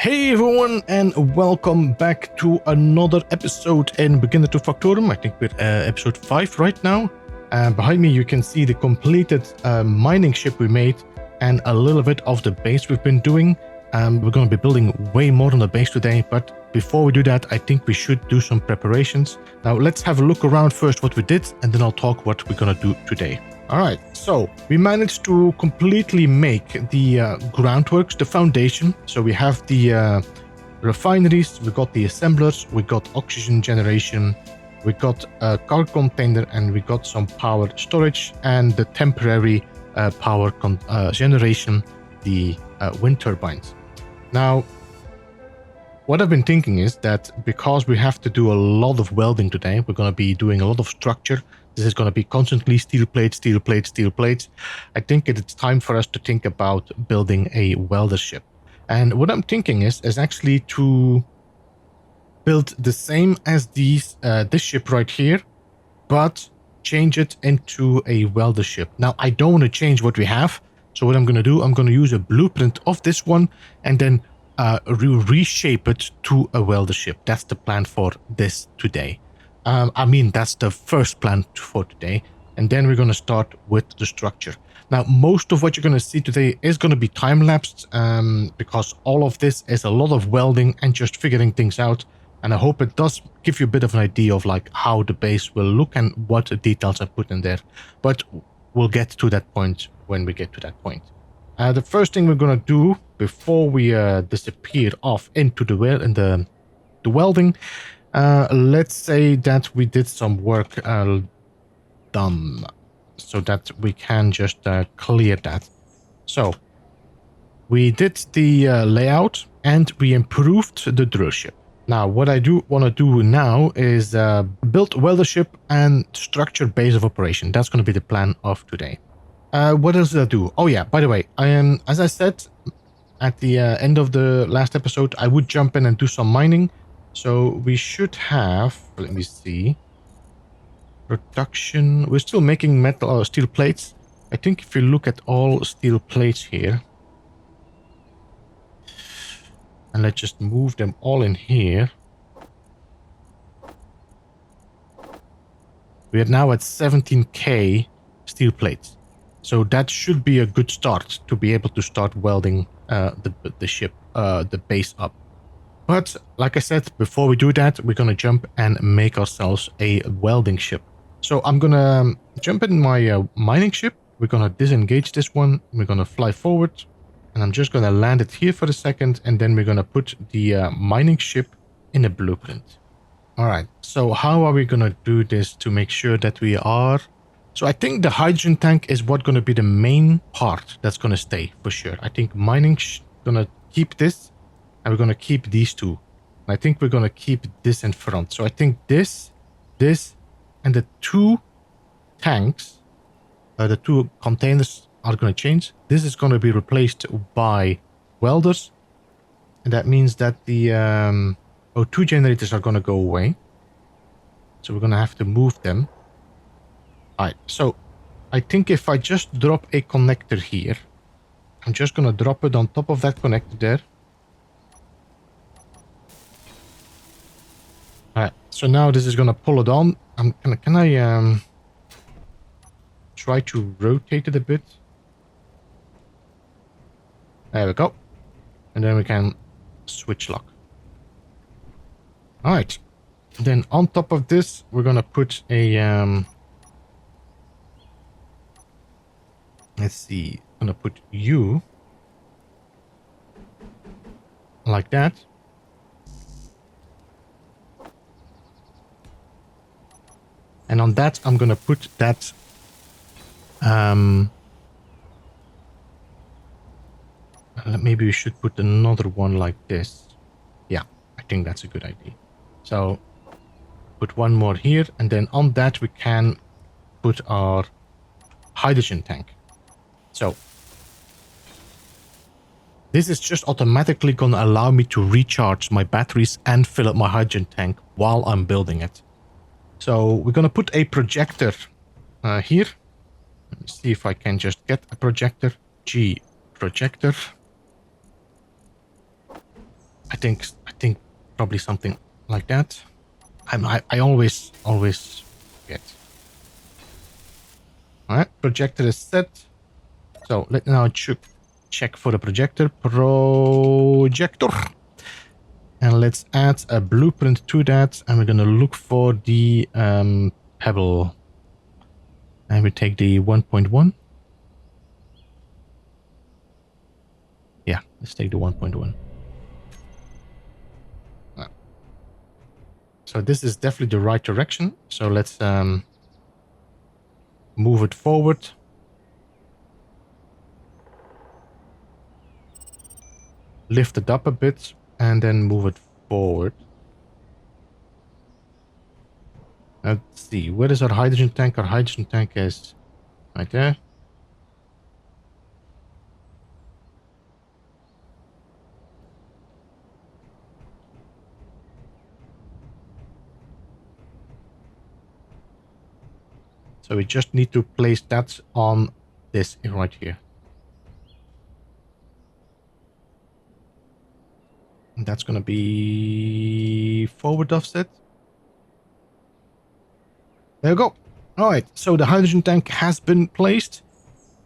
Hey everyone, and welcome back to another episode in Beginner to Factorum. I think we're episode 5 right now. Behind me you can see the completed mining ship we made and a little bit of the base we've been doing. We're going to be building way more on the base today, but before we do that, I think we should do some preparations. Now let's have a look around first what we did, and then I'll talk what we're going to do today. Alright, so we managed to completely make the groundworks, the foundation. So we have the refineries, we got the assemblers, we got oxygen generation, we got a car container, and we got some power storage and the temporary power generation, the wind turbines. Now, what I've been thinking is that because we have to do a lot of welding today, we're going to be doing a lot of structure. This is going to be constantly steel plates, steel plates, steel plates. I think it's time for us to think about building a welder ship. And what I'm thinking is actually to build the same as this ship right here, but change it into a welder ship. Now, I don't want to change what we have. So what I'm going to do, I'm going to use a blueprint of this one and then reshape it to a welder ship. That's the plan for this today. That's the first plan for today. And then we're going to start with the structure. Now, most of what you're going to see today is going to be time-lapsed because all of this is a lot of welding and just figuring things out. And I hope it does give you a bit of an idea of like how the base will look and what details I put in there. But we'll get to that point when we get to that point. The first thing we're going to do before we disappear off into the welding, let's say that we did some work done so that we can just clear that. So we did the layout and we improved the drill ship. Now what I do want to do now is build welder ship and structure base of operation. That's going to be the plan of today. What else did I do? Oh yeah, by the way, as I said at the end of the last episode, I would jump in and do some mining. So we should have, let me see, production. We're still making metal or steel plates. I think if you look at all steel plates here, and let's just move them all in here. We are now at 17k steel plates. So that should be a good start to be able to start welding the ship, the base up. But like I said, before we do that, we're going to jump and make ourselves a welding ship. So I'm going to jump in my mining ship. We're going to disengage this one. We're going to fly forward. And I'm just going to land it here for a second. And then we're going to put the mining ship in a blueprint. All right. So how are we going to do this to make sure that we are... So I think the hydrogen tank is what's going to be the main part that's going to stay for sure. I think mining's going to keep this. And we're going to keep these two. And I think we're going to keep this in front. So I think this, and the two tanks, the two containers are going to change. This is going to be replaced by welders. And that means that the O2 generators are going to go away. So we're going to have to move them. Alright, so I think if I just drop a connector here, I'm just going to drop it on top of that connector there. Alright, so now this is gonna pull it on. Can I try to rotate it a bit? There we go. And then we can switch lock. Alright. Then on top of this, we're gonna put a let's see. I'm gonna put you like that. And on that, I'm going to put that, maybe we should put another one like this. Yeah, I think that's a good idea. So put one more here, and then on that we can put our hydrogen tank. So this is just automatically going to allow me to recharge my batteries and fill up my hydrogen tank while I'm building it. So we're going to put a projector here. Let me see if I can just get a projector. Projector. think probably something like that. I always forget. All right, projector is set. So let's now check for the projector. Projector. And let's add a blueprint to that. And we're going to look for the pebble. And we take the 1.1. Yeah, let's take the 1.1. So this is definitely the right direction. So let's move it forward. Lift it up a bit and then move it forward. Let's see, where is our hydrogen tank? Our hydrogen tank is right there. So we just need to place that on this right here. And that's going to be forward offset. There we go. All right, so the hydrogen tank has been placed.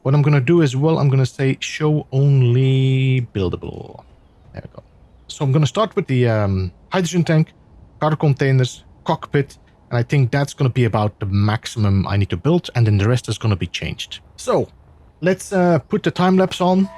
What I'm going to do as well, I'm going to say show only buildable. There we go. So I'm going to start with the hydrogen tank, cargo containers, cockpit, and I think that's going to be about the maximum I need to build, and then the rest is going to be changed. So let's put the time lapse on.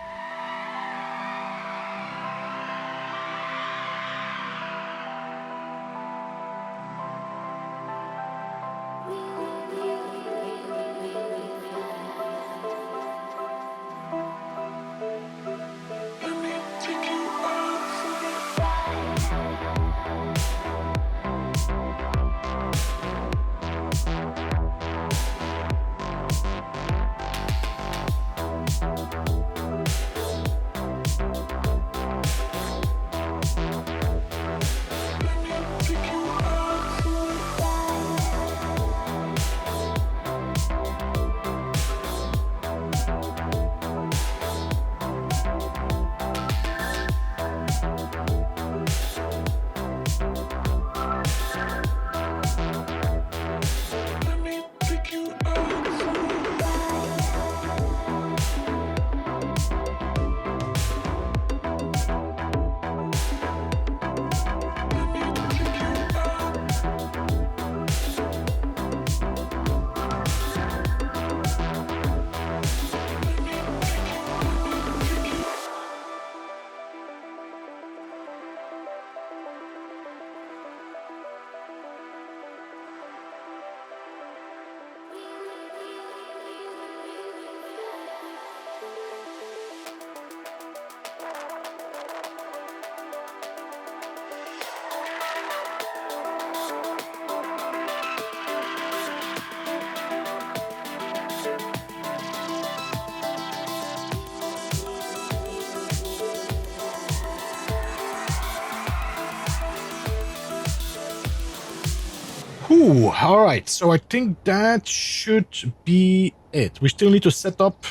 Ooh, all right, so I think that should be it. We still need to set up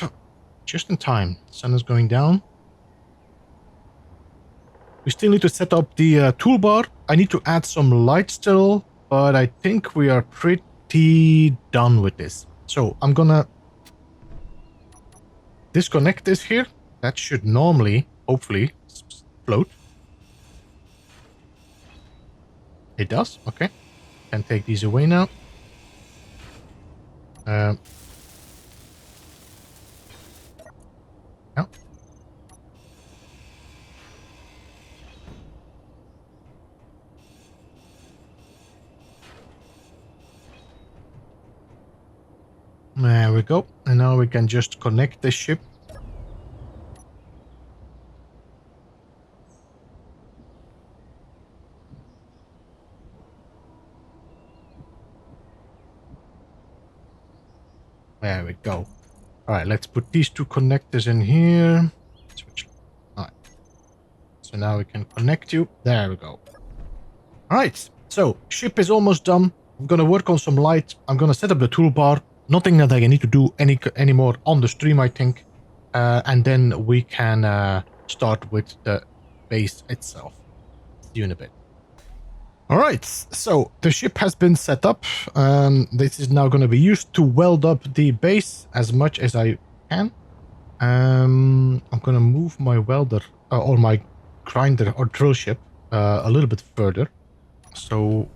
just in time. Sun is going down. We still need to set up the toolbar. I need to add some light still, but I think we are pretty done with this. So I'm gonna disconnect this here. That should normally, hopefully, float. It does, okay. Can take these away now. Yeah. There we go. And now we can just connect the ship. There we go. All right, let's put these two connectors in here. Switch. All right. So now we can connect you. There we go. All right. So ship is almost done. I'm going to work on some light. I'm going to set up the toolbar. Nothing that I need to do anymore on the stream, I think. And then we can start with the base itself. See you in a bit. All right, so the ship has been set up. This is now going to be used to weld up the base as much as I can. I'm going to move my welder or my grinder or drill ship a little bit further. So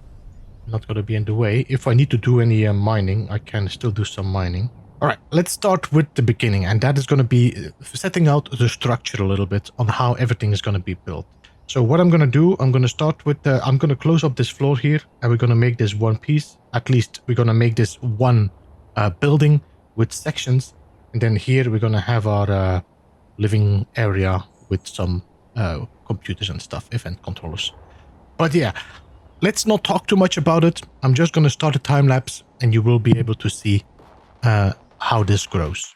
not going to be in the way. If I need to do any mining, I can still do some mining. All right, let's start with the beginning, and that is going to be setting out the structure a little bit on how everything is going to be built. So what I'm going to do, I'm going to start with I'm going to close up this floor here, and we're going to make this one piece. At least we're going to make this one building with sections, and then here we're going to have our living area with some computers and stuff, event controllers. But yeah, let's not talk too much about it. I'm just going to start a time lapse, and you will be able to see how this grows.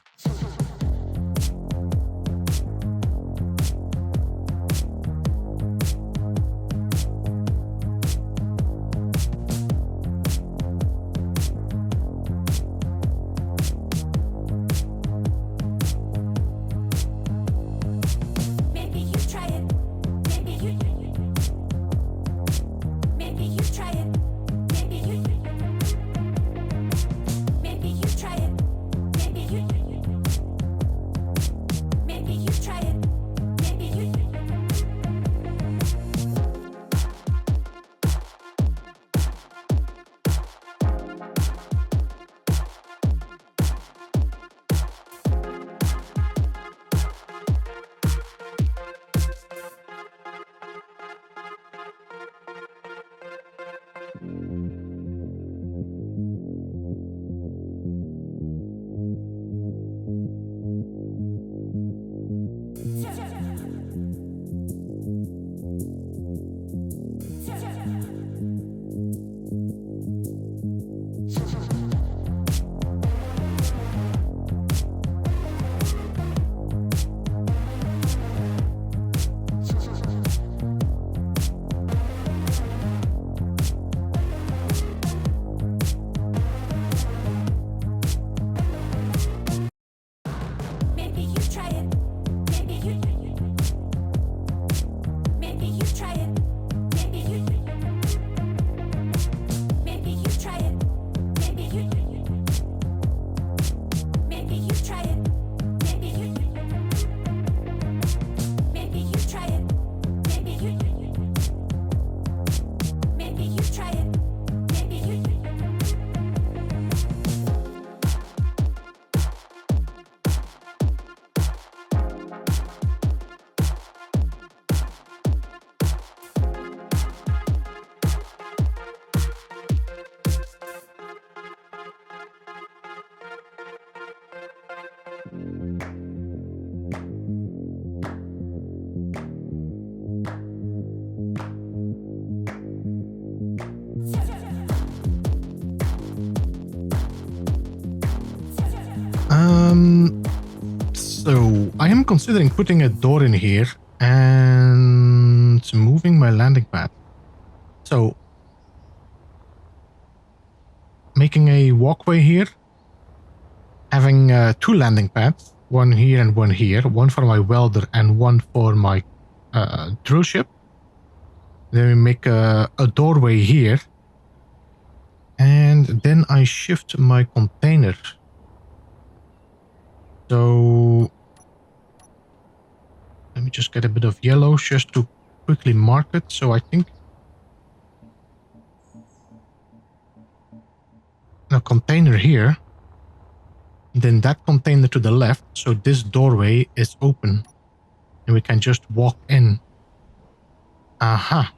So I am considering putting a door in here and moving my landing pad. So making a walkway here, having two landing pads, one here and one here, one for my welder and one for my drill ship. Then we make a doorway here, and then I shift my container. So let me just get a bit of yellow just to quickly mark it. So I think a container here, then that container to the left. So this doorway is open and we can just walk in. Aha.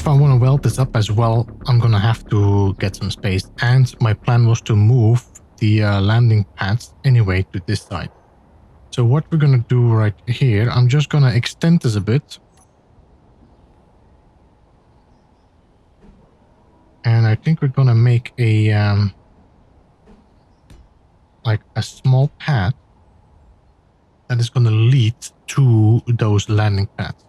if I want to weld this up as well, I'm gonna have to get some space. And my plan was to move the landing pads anyway to this side. So what we're gonna do right here, I'm just gonna extend this a bit. And I think we're gonna make a like a small path that is gonna lead to those landing pads.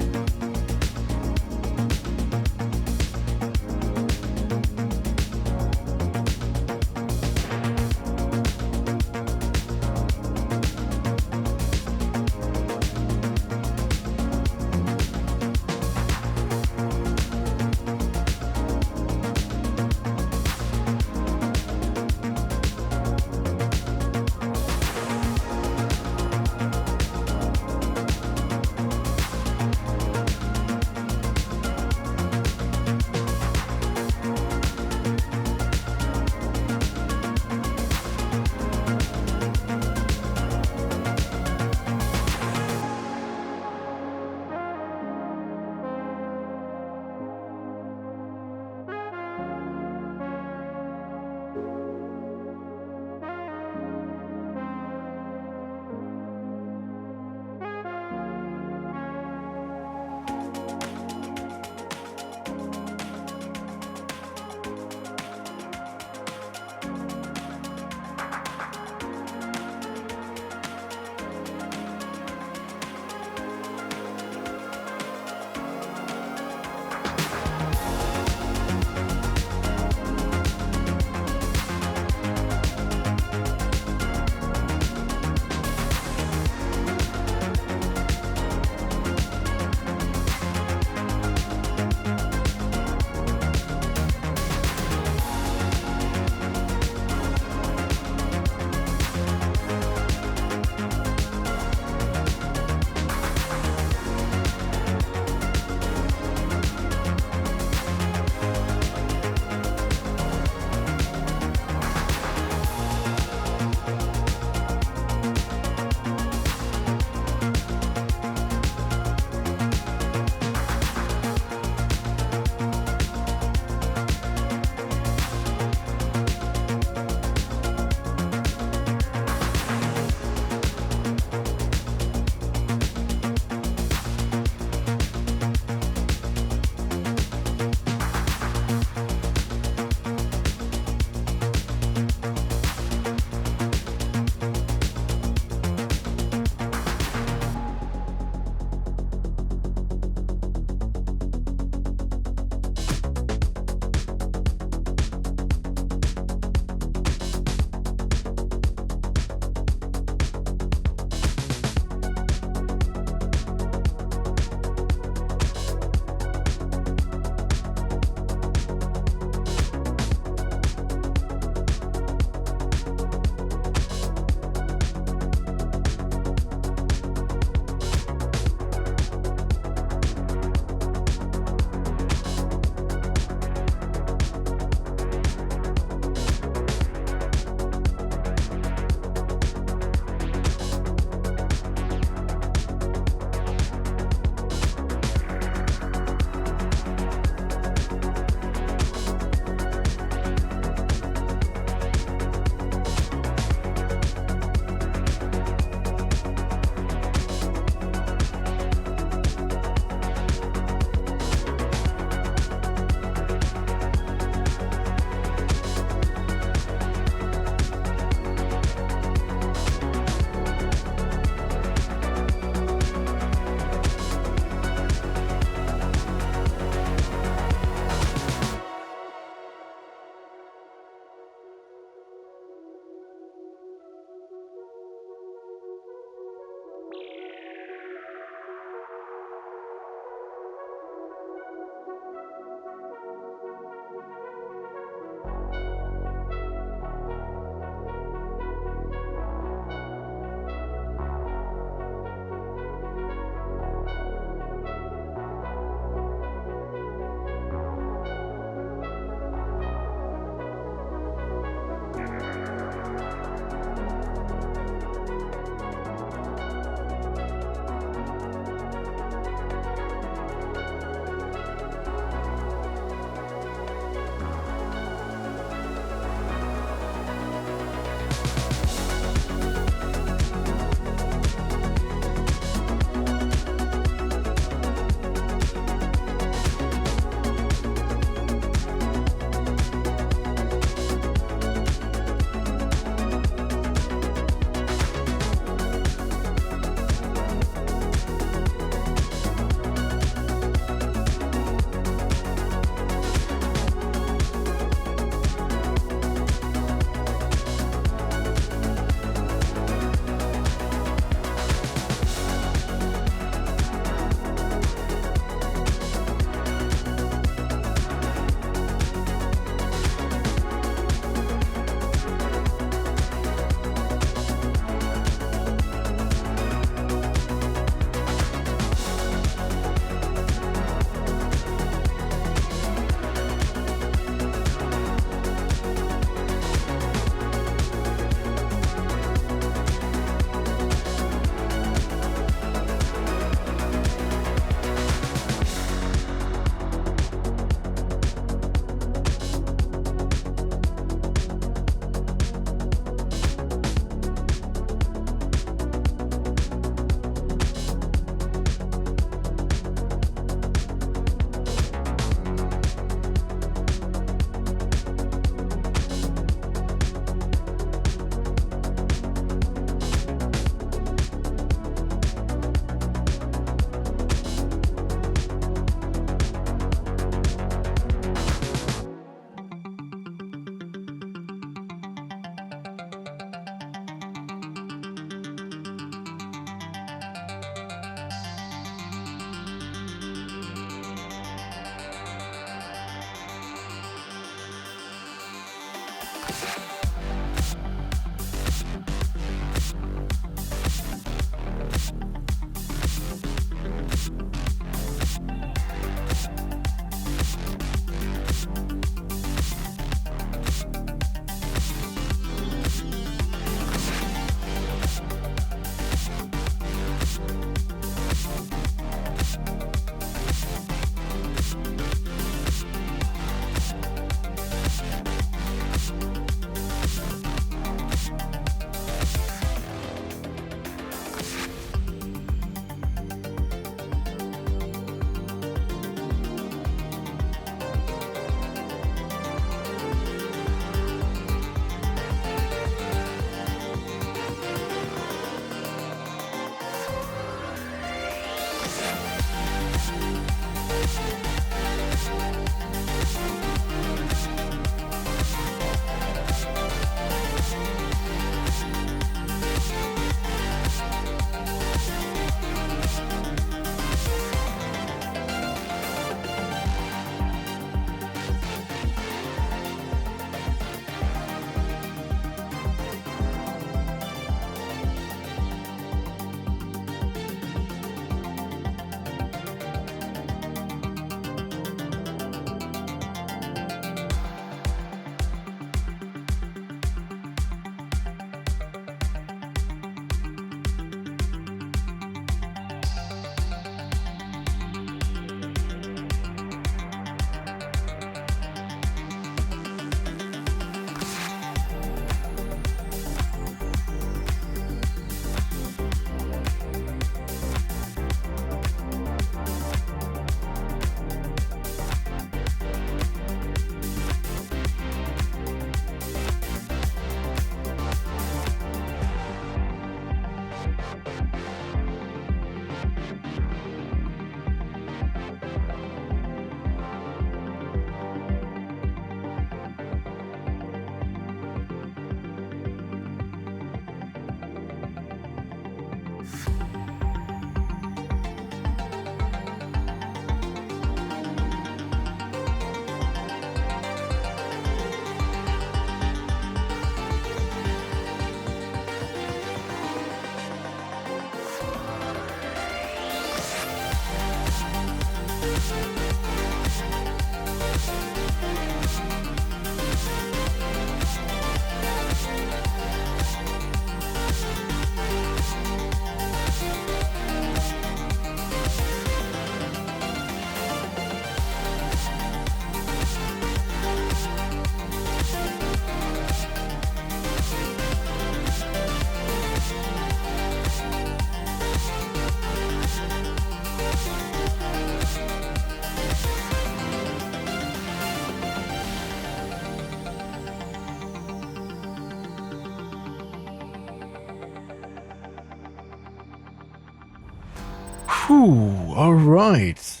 Whew, all right.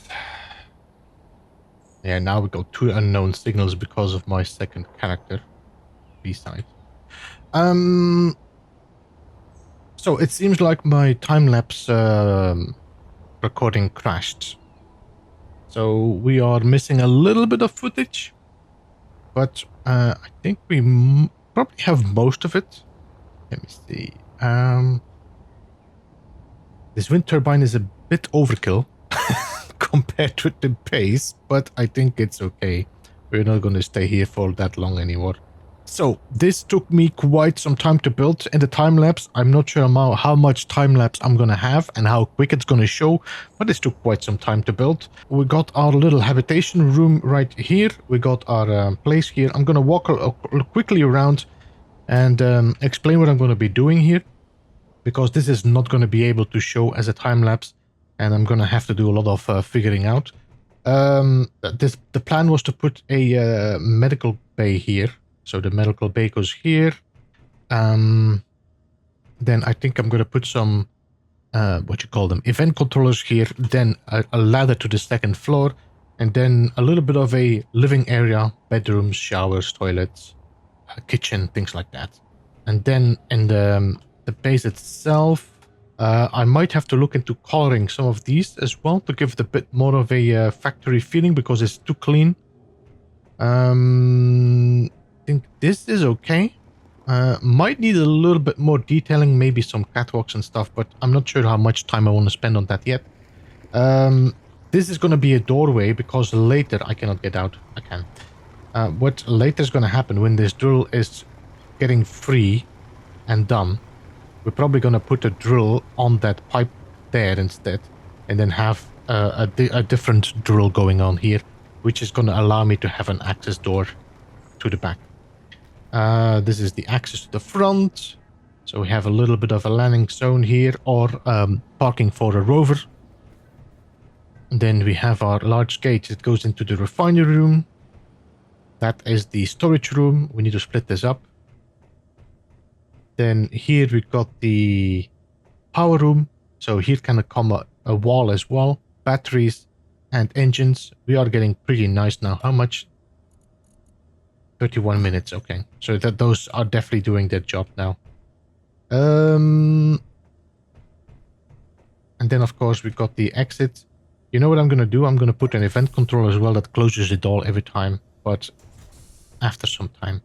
Yeah, now we got two unknown signals because of my second character, B-side. So it seems like my time-lapse recording crashed. So we are missing a little bit of footage, but I think we probably have most of it. Let me see. This wind turbine is a bit overkill compared to the pace, but I think it's okay. We're not going to stay here for that long anymore. So this took me quite some time to build in the time-lapse. I'm not sure how much time-lapse I'm going to have and how quick it's going to show, but this took quite some time to build. We got our little habitation room right here. We got our place here. I'm going to walk quickly around and explain what I'm going to be doing here, because this is not going to be able to show as a time-lapse, and I'm going to have to do a lot of figuring out. The plan was to put a medical bay here. So the medical bay goes here. Then I think I'm going to put some, event controllers here. Then a ladder to the second floor. And then a little bit of a living area, bedrooms, showers, toilets, kitchen, things like that. And then in the base itself, I might have to look into coloring some of these as well to give it a bit more of a factory feeling, because it's too clean. think this is okay. Might need a little bit more detailing, maybe some catwalks and stuff, but I'm not sure how much time I want to spend on that yet. This is going to be a doorway because later I cannot get out. I can. What later is going to happen when this drill is getting free and done, we're probably going to put a drill on that pipe there instead, and then have a different drill going on here, which is going to allow me to have an access door to the back. This is the access to the front. So we have a little bit of a landing zone here, or parking for a rover. And then we have our large gate that goes into the refinery room. That is the storage room. We need to split this up. Then here we got the power room. So here can come a wall as well. Batteries and engines. We are getting pretty nice now. How much? 31 minutes. Okay. So those are definitely doing their job now. And then of course we got the exit. You know what I'm going to do? I'm going to put an event control as well that closes the door every time, but after some time.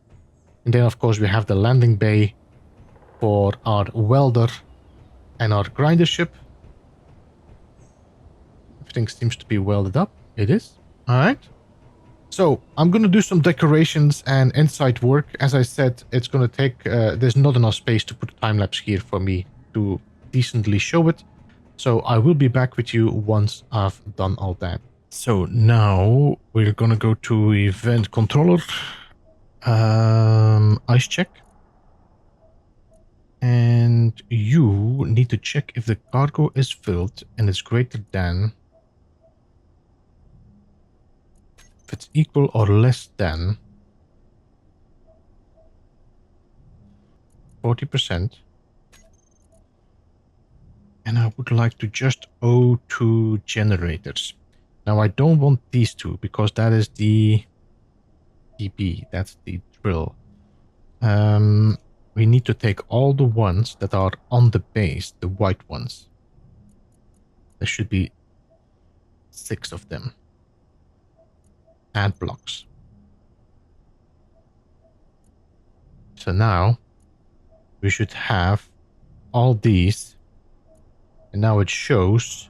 And then of course we have the landing bay for our welder and our grinder ship. Everything seems to be welded up. It is. All right. So I'm going to do some decorations and inside work. As I said, it's going to take, there's not enough space to put a time-lapse here for me to decently show it. So I will be back with you once I've done all that. So now we're going to go to event controller, ice check. And you need to check if the cargo is filled and it's greater than, if it's equal or less than 40%. And I would like to just O2 generators. Now I don't want these two because that is the DB, that's the drill. We need to take all the ones that are on the base, the white ones. There should be 6 of them. Add blocks. So now we should have all these. And now it shows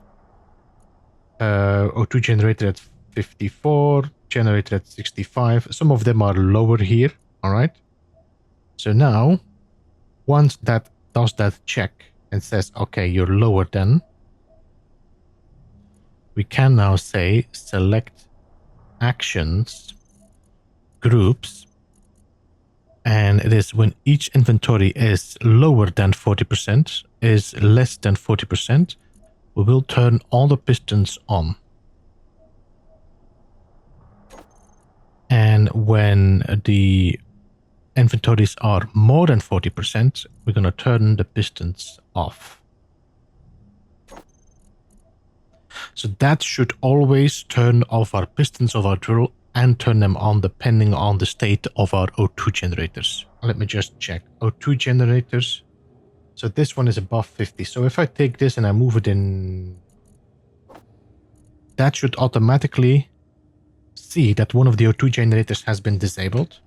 O2 generator at 54, generator at 65. Some of them are lower here. All right. So now, once that does that check and says, okay, you're lower than, we can now say select actions, groups, and it is when each inventory is lower than 40%, is less than 40%, we will turn all the pistons on. And when the inventories are more than 40%, we're going to turn the pistons off. So that should always turn off our pistons of our drill and turn them on depending on the state of our O2 generators. Let me just check. O2 generators. So this one is above 50. So if I take this and I move it in, that should automatically see that one of the O2 generators has been disabled.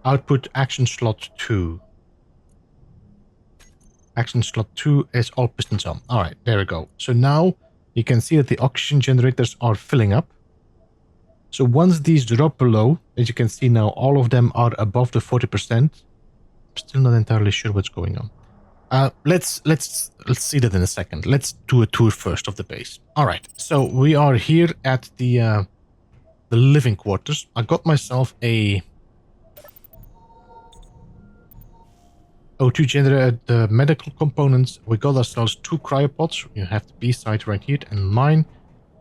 Output action slot 2. Action slot 2 is all pistons on. All right, there we go. So now you can see that the oxygen generators are filling up. So once these drop below, as you can see now, all of them are above the 40%. I'm still not entirely sure what's going on. Let's see that in a second. Let's do a tour first of the base. All right, so we are here at the living quarters. I got myself a O2 generator, the medical components. We got ourselves 2 cryopods. You have the B side right here and mine.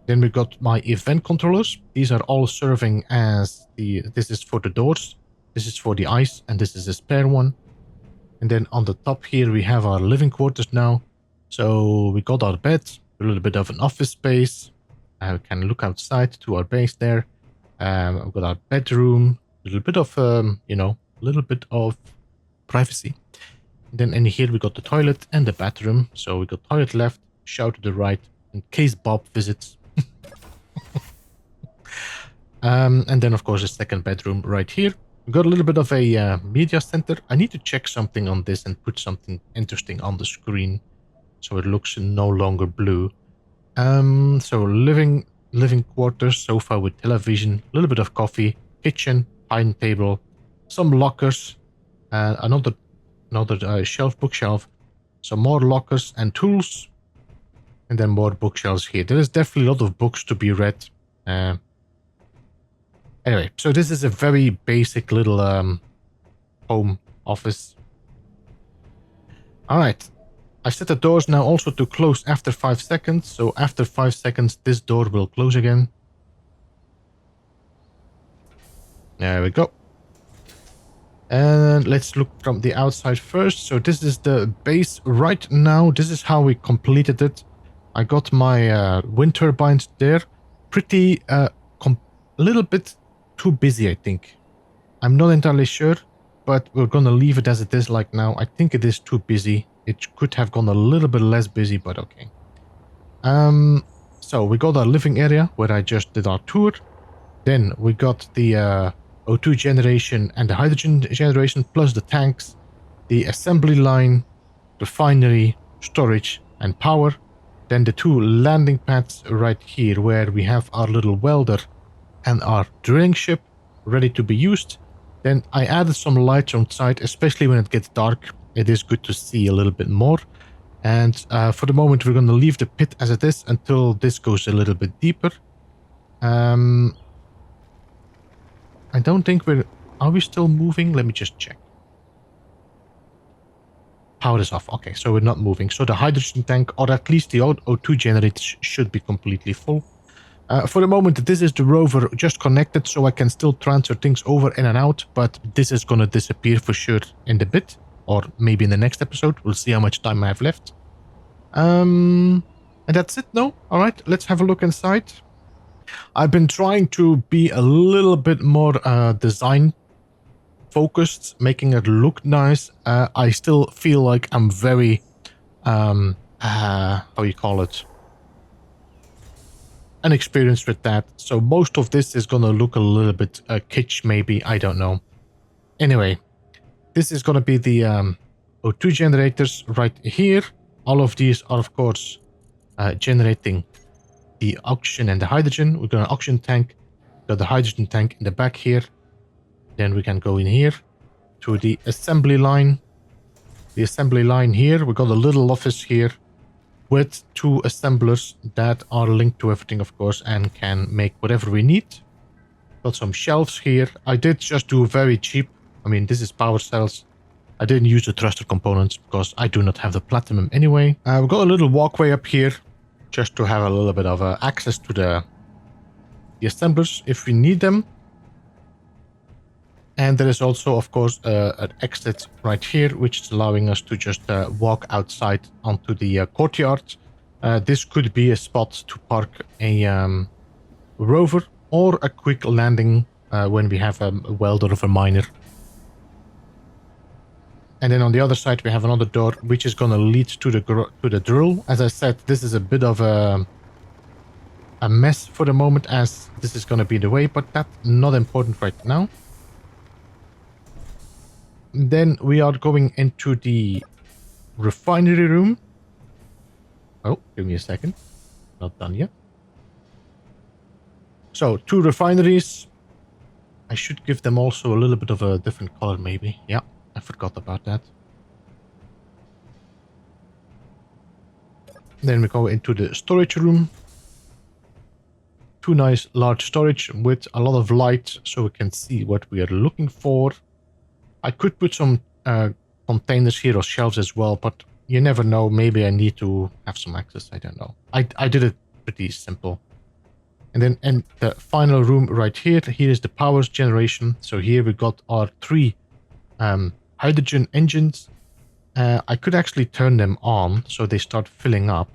Then we got my event controllers. These are all serving as this is for the doors, this is for the ice, and this is a spare one. And then on the top here, we have our living quarters now. So we got our bed, a little bit of an office space. We can look outside to our base there. We've got our bedroom, a little bit of, a little bit of privacy. And then in here, we got the toilet and the bathroom. So we got toilet left, shower to the right, in case Bob visits. And then, of course, a second bedroom right here. We've got a little bit of a media center. I need to check something on this and put something interesting on the screen so it looks no longer blue. So living quarters, sofa with television, a little bit of coffee, kitchen, pine table, some lockers, another bookshelf, some more lockers and tools, and then more bookshelves here. There is definitely a lot of books to be read. Anyway, so this is a very basic little home office. All right. I set the doors now also to close after 5 seconds. So after 5 seconds, this door will close again. There we go. And let's look from the outside first. So this is the base right now. This is how we completed it. I got my wind turbines there. Pretty, a little bit too busy, I think. I'm not entirely sure, but we're gonna leave it as it is like now. I think it is too busy. It could have gone a little bit less busy, but okay. So we got our living area where I just did our tour. Then we got the O2 generation and the hydrogen generation, plus the tanks, the assembly line, refinery, storage, and power. Then the 2 landing pads right here where we have our little welder and our drilling ship ready to be used. Then I added some lights on site, especially when it gets dark. It is good to see a little bit more. And for the moment, we're going to leave the pit as it is until this goes a little bit deeper. I don't think we're... Are we still moving? Let me just check. Power is off. Okay, so we're not moving. So the hydrogen tank, or at least the O2 generators, should be completely full. For the moment, this is the rover just connected, so I can still transfer things over in and out, but this is going to disappear for sure in the bit, or maybe in the next episode. We'll see how much time I have left. And that's it now. All right, let's have a look inside. I've been trying to be a little bit more design focused, making it look nice. I still feel like I'm very, how you call it? Unexperienced with that. So most of this is going to look a little bit kitsch, maybe. I don't know. Anyway, this is going to be the O2 generators right here. All of these are, of course, generating the oxygen and the hydrogen. We've got an oxygen tank, got the hydrogen tank in the back here. Then we can go in here to the assembly line. The assembly line here, we got a little office here with 2 assemblers that are linked to everything, of course, and can make whatever we need. Got some shelves here. I did just do very cheap. I mean, this is power cells. I didn't use the thruster components because I do not have the platinum anyway. We've got a little walkway up here just to have a little bit of access to the assemblers if we need them. And there is also, of course, an exit right here, which is allowing us to just walk outside onto the courtyard. This could be a spot to park a rover or a quick landing when we have a welder or a miner. And then on the other side, we have another door, which is going to lead to the drill. As I said, this is a bit of a mess for the moment, as this is going to be the way, but that's not important right now. Then we are going into the refinery room. Oh, give me a second. Not done yet. So, 2 refineries. I should give them also a little bit of a different color, maybe. Yeah, I forgot about that. Then we go into the storage room. 2 nice large storage with a lot of light so we can see what we are looking for. I could put some containers here or shelves as well, but you never know. Maybe I need to have some access. I don't know. I did it pretty simple. And then in the final room right here, here is the power generation. So here we got our 3 hydrogen engines. I could actually turn them on so they start filling up.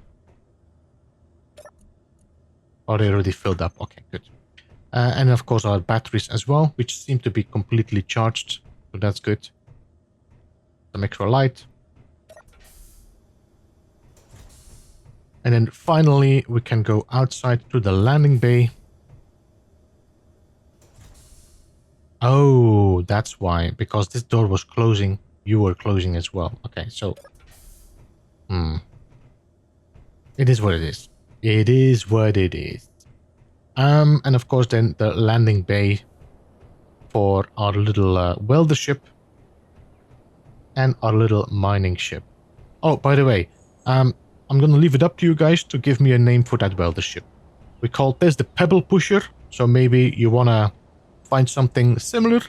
Oh, they already filled up. Okay, good. And of course our batteries as well, which seem to be completely charged. So that's good. Some extra light. And then finally we can go outside to the landing bay. Oh, that's why. Because this door was closing, you were closing as well. Okay, so... It is what it is. It is what it is. And of course then the landing bay for our little welder ship and our little mining ship. Oh, by the way, I'm gonna leave it up to you guys to give me a name for that welder ship. We call this the Pebble Pusher, so maybe you wanna find something similar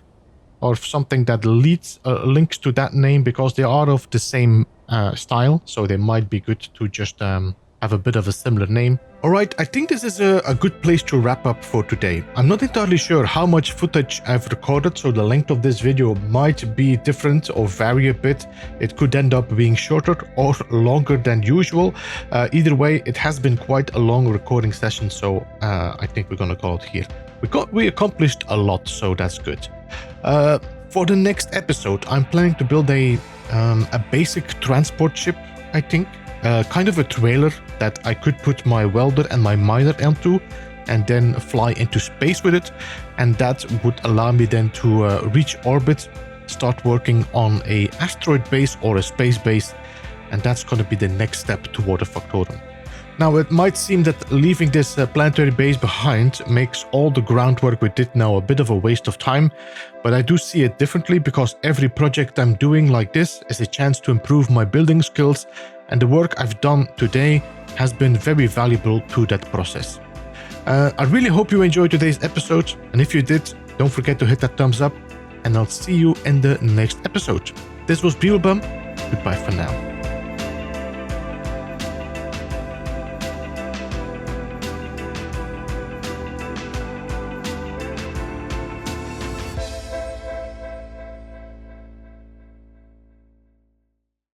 or something that links to that name, because they are of the same style, so they might be good to just have a bit of a similar name. Alright, I think this is a good place to wrap up for today. I'm not entirely sure how much footage I've recorded, so the length of this video might be different or vary a bit. It could end up being shorter or longer than usual. Either way, it has been quite a long recording session, so I think we're gonna call it here. We accomplished a lot, so that's good. For the next episode, I'm planning to build a basic transport ship, I think. Kind of a trailer that I could put my welder and my miner into and then fly into space with it. And that would allow me then to reach orbit, start working on a asteroid base or a space base. And that's going to be the next step toward a Factorum. Now, it might seem that leaving this planetary base behind makes all the groundwork we did now a bit of a waste of time, but I do see it differently, because every project I'm doing like this is a chance to improve my building skills, and the work I've done today has been very valuable to that process. I really hope you enjoyed today's episode, and if you did, don't forget to hit that thumbs up, and I'll see you in the next episode. This was Beeblebum. Goodbye for now.